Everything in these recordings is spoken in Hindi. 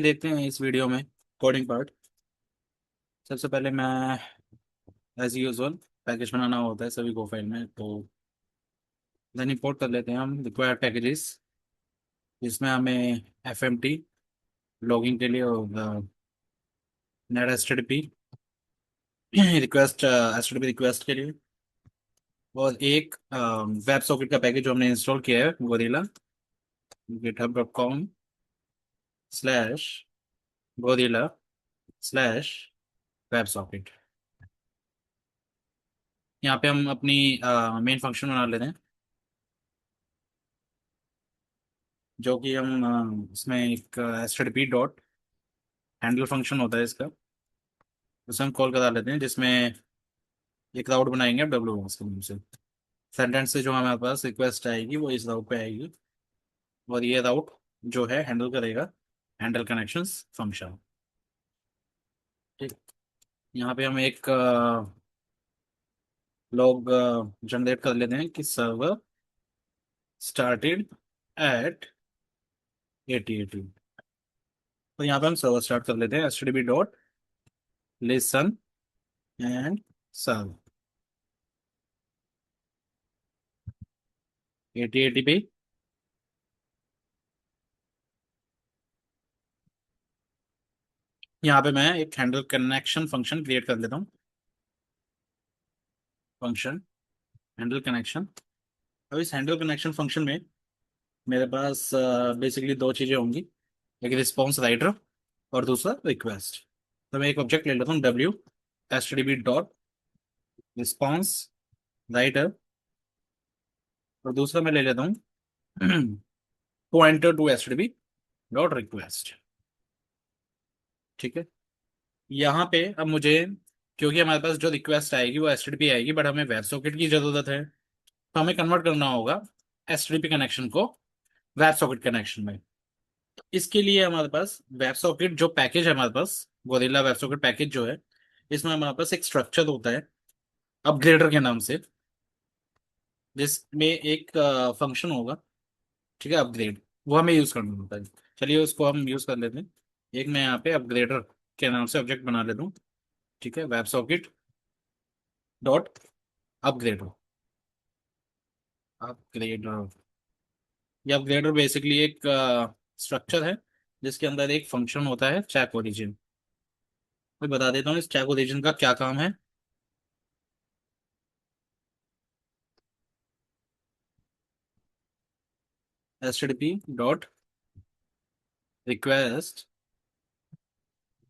देखते हैं इस वीडियो में कोडिंग पार्ट। सबसे पहले मैं एज यूजुअल पैकेज बनाना होता है सभी को फाइल में, तो देन इंपोर्ट कर लेते हैं हम रिक्वायर्ड पैकेजेस, जिसमें हमें एफ एम टी लॉगिंग के लिए और net H T P request H T P request के लिए, और एक वेब सॉकेट का पैकेज जो हमने इंस्टॉल किया है गोरिल्ला github.com/gorilla/web सॉकेट। यहाँ पे हम अपनी मेन फंक्शन बना लेते हैं, जो कि हम इसमें एक H T P dot handle function होता है इसका, उसे हम कॉल करा लेते हैं, जिसमें एक राउट बनाएंगे डब्ल्यू के नाम से। सेंटेंस से जो हमारे पास रिक्वेस्ट आएगी वो इस राउट पे आएगी, और ये राउट जो है हैंडल करेगा हैंडल कनेक्शंस फंक्शन। ठीक, यहाँ पे हम एक लॉग जनरेट कर लेते हैं कि सर्वर स्टार्टेड एट 8080। तो यहाँ पे हम सर्वर स्टार्ट कर लेते हैं H T P dot listen and serve 8080 पे। यहाँ पे मैं एक हैंडल कनेक्शन फंक्शन क्रिएट कर लेता हूँ। Function handle connection. अब इस हैंडल कनेक्शन फंक्शन में मेरे पास बेसिकली दो चीज़ें होंगी, एक रिस्पॉन्स राइटर और दूसरा रिक्वेस्ट। तो मैं एक ऑब्जेक्ट ले लेता हूँ W H T B dot response writer, और दूसरा मैं ले लेता हूँ pointer to H T B dot request. ठीक है, यहाँ पे अब मुझे, क्योंकि हमारे पास जो रिक्वेस्ट आएगी वो एच टी पी आएगी, बट हमें वेब सॉकेट की जरूरत है, तो हमें कन्वर्ट करना होगा एच टी पी कनेक्शन को वेब सॉकेट कनेक्शन में। इसके लिए हमारे पास वेब सॉकेट जो पैकेज है, हमारे पास गोरिल्ला वेब सॉकेट पैकेज जो है, इसमें हमारे पास एक स्ट्रक्चर होता है अपग्रेडर के नाम से, जिसमें एक फंक्शन होगा। ठीक है, अपग्रेड, वो हमें यूज करना होता है। चलिए उसको हम यूज कर लेते हैं। एक मैं यहाँ पे अपग्रेडर के नाम से ऑब्जेक्ट बना लेता हूँ। ठीक है, web socket dot upgrader. Upgrader, ये अपग्रेडर बेसिकली एक स्ट्रक्चर है, जिसके अंदर एक फंक्शन होता है चेक ओरिजिन। मैं बता देता हूँ इस चेक ओरिजिन का क्या काम है। H T P dot request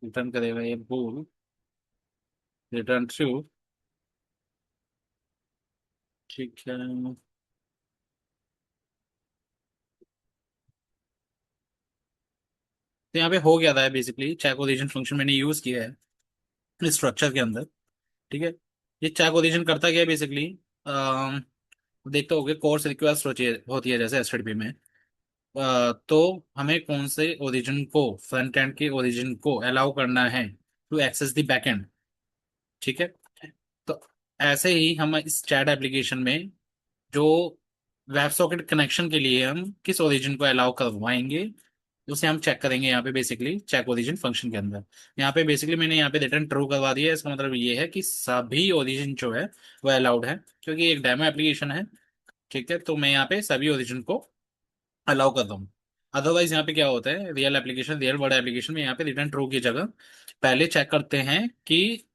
return करेगा ये बोल रिटर्न ट्रू। ठीक है, तो यहाँ पे हो गया था बेसिकली चेक ओरिजिन फंक्शन मैंने यूज किया है इस स्ट्रक्चर के अंदर। ठीक है, ये चेक ओरिजिन करता क्या है बेसिकली, देखते होगे कोर्स रिक्वेस्ट होती है जैसे एचटीटीपी में। तो हमें कौन से ओरिजिन को, फ्रंट एंड के ओरिजिन को अलाउ करना है टू एक्सेस द बैक। ठीक है, तो ऐसे ही हम इस चैट एप्लीकेशन में जो वेब सॉकेट कनेक्शन के लिए हम किस ओरिजिन को अलाउ करवाएंगे, उसे हम चेक करेंगे यहाँ पे बेसिकली चेक ओरिजिन फंक्शन के अंदर। यहाँ पे बेसिकली मैंने यहाँ पे रिटर्न ट्रू करवा दिया है, इसका मतलब ये है कि सभी ओरिजिन जो है वो अलाउड है, क्योंकि एक डेमो एप्लीकेशन है। ठीक है, तो मैं यहाँ पे सभी ओरिजिन को अलाउ कर रहा हूँ। अदरवाइज यहाँ पे क्या होता है, real application, real world application में यहाँ पे रिटर्न ट्रू की जगह पहले चेक करते हैं कि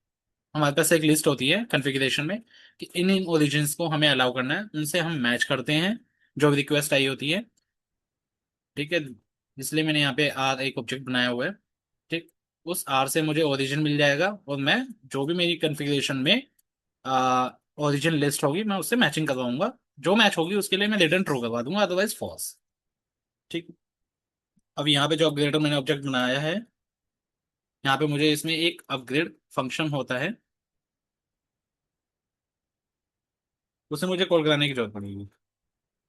हमारे पास एक लिस्ट होती है कॉन्फ़िगरेशन में कि इन इन ओरिजिन्स को हमें अलाउ करना है, उनसे हम मैच करते हैं जो रिक्वेस्ट आई होती है। ठीक है, इसलिए मैंने यहाँ पे आर एक ऑब्जेक्ट बनाया हुआ है। ठीक, उस आर से मुझे ओरिजिन मिल जाएगा, और मैं जो भी मेरी कॉन्फ़िगरेशन में ओरिजिन लिस्ट होगी मैं उससे मैचिंग करवाऊंगा। जो मैच होगी उसके लिए मैं रिटर्न ट्रू करवा दूंगा, अदरवाइज फॉल्स। ठीक, अब यहाँ पे जो अपग्रेडर मैंने ऑब्जेक्ट बनाया है, यहाँ पे मुझे इसमें एक अपग्रेड फंक्शन होता है, उसे मुझे कॉल कराने की जरूरत पड़ेगी,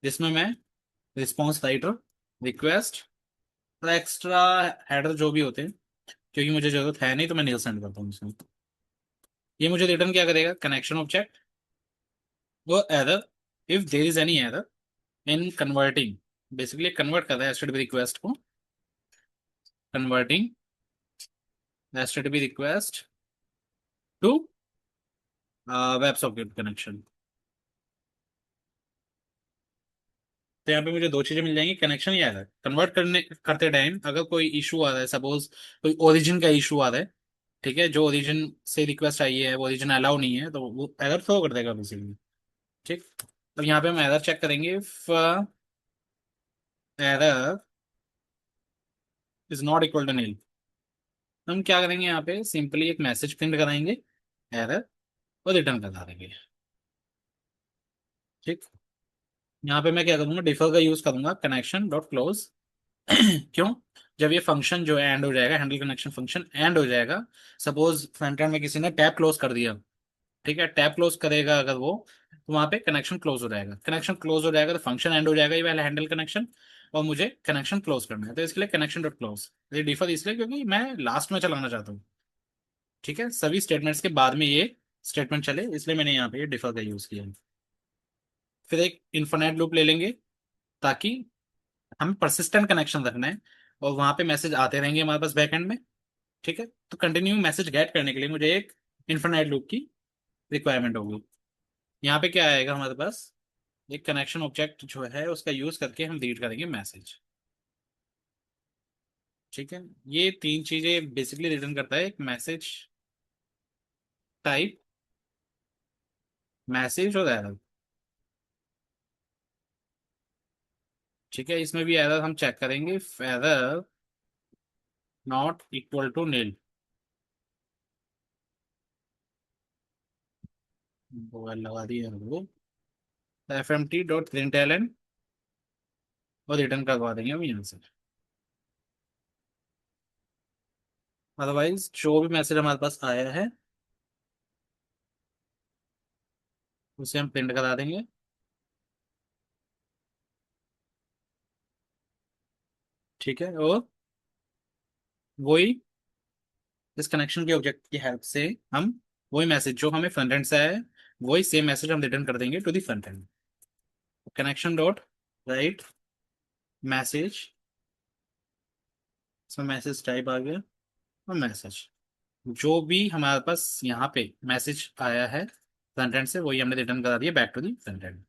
जिसमें मैं रिस्पॉन्स राइटर, रिक्वेस्ट और एक्स्ट्रा हेडर जो भी होते हैं, क्योंकि मुझे जरूरत है नहीं तो मैं नील सेंड करता हूँ इसमें। ये मुझे रिटर्न क्या करेगा, कनेक्शन ऑब्जेक्ट, वो error if there is any error in converting, basically convert कर रहा है एचटीटीपी रिक्वेस्ट को converting HTTP request to web socket connection. तो यहाँ पे मुझे दो चीजें मिल जाएंगी, कनेक्शन ही आएगा। कन्वर्ट करने करते टाइम अगर कोई इशू आ रहा है, सपोज कोई ओरिजिन का इशू आ रहा है, ठीक है, जो ओरिजिन से रिक्वेस्ट आई है वो ओरिजिन अलाउ नहीं है, तो वो एरर थ्रो कर देगा बेसिकली। ठीक। तो यहाँ पे हम एरर चेक करेंगे, if error is not equal to nil, हम क्या करेंगे, यहाँ पे सिंपली एक मैसेज प्रिंट कराएंगे एरर, और रिटर्न करा देंगे। ठीक। यहाँ पे मैं क्या करूंगा, डिफर का यूज करूंगा, कनेक्शन डॉट क्लोज। क्यों? जब ये फंक्शन जो है एंड हो जाएगा, हैंडल कनेक्शन फंक्शन एंड हो जाएगा, सपोज फ्रंट एंड में किसी ने टैब क्लोज कर दिया, ठीक है, टैब क्लोज करेगा अगर वो, तो वहां पे कनेक्शन क्लोज हो जाएगा। कनेक्शन क्लोज हो जाएगा तो फंक्शन एंड हो जाएगा, ये वाला हैंडल कनेक्शन, और मुझे कनेक्शन क्लोज करना है, तो इसके लिए कनेक्शन डॉट क्लोज। ये डिफर इसलिए क्योंकि मैं लास्ट में चलाना चाहता हूँ, ठीक है, सभी स्टेटमेंट्स के बाद में ये स्टेटमेंट चले, इसलिए मैंने यहाँ पे ये डिफर का यूज किया है। फिर एक इन्फिनाइट लूप ले लेंगे, ताकि हमें परसिस्टेंट कनेक्शन रखना है, और वहां पे मैसेज आते रहेंगे हमारे पास बैकएंड में। ठीक है, तो कंटिन्यू मैसेज गेट करने के लिए मुझे एक इन्फिनाइट लूप की रिक्वायरमेंट होगी। यहाँ पे क्या आएगा हमारे पास, एक कनेक्शन ऑब्जेक्ट जो है उसका यूज करके हम रीड करेंगे मैसेज। ठीक है, ये तीन चीजें बेसिकली रिटर्न करता है, एक मैसेज टाइप, मैसेज और एरर। ठीक है, इसमें भी एरर हम चेक करेंगे, एरर नॉट इक्वल टू नील, वो लगा दिया वो, fmt डॉट प्रिंटलन, और रिटर्न करवा देंगे हम यहाँ से। अदरवाइज जो भी मैसेज हमारे पास आया है उसे हम प्रिंट करा देंगे। ठीक है, और वही इस कनेक्शन के ऑब्जेक्ट की हेल्प से हम वही मैसेज जो हमें फ्रंट एंड से आया है, वही सेम मैसेज हम रिटर्न कर देंगे to the front end. Connection dot write message, इसमें मैसेज टाइप आ गया, और मैसेज जो भी हमारे पास यहाँ पे मैसेज आया है फ्रंट एंड से, वही हमने रिटर्न करा दिया back to the front and.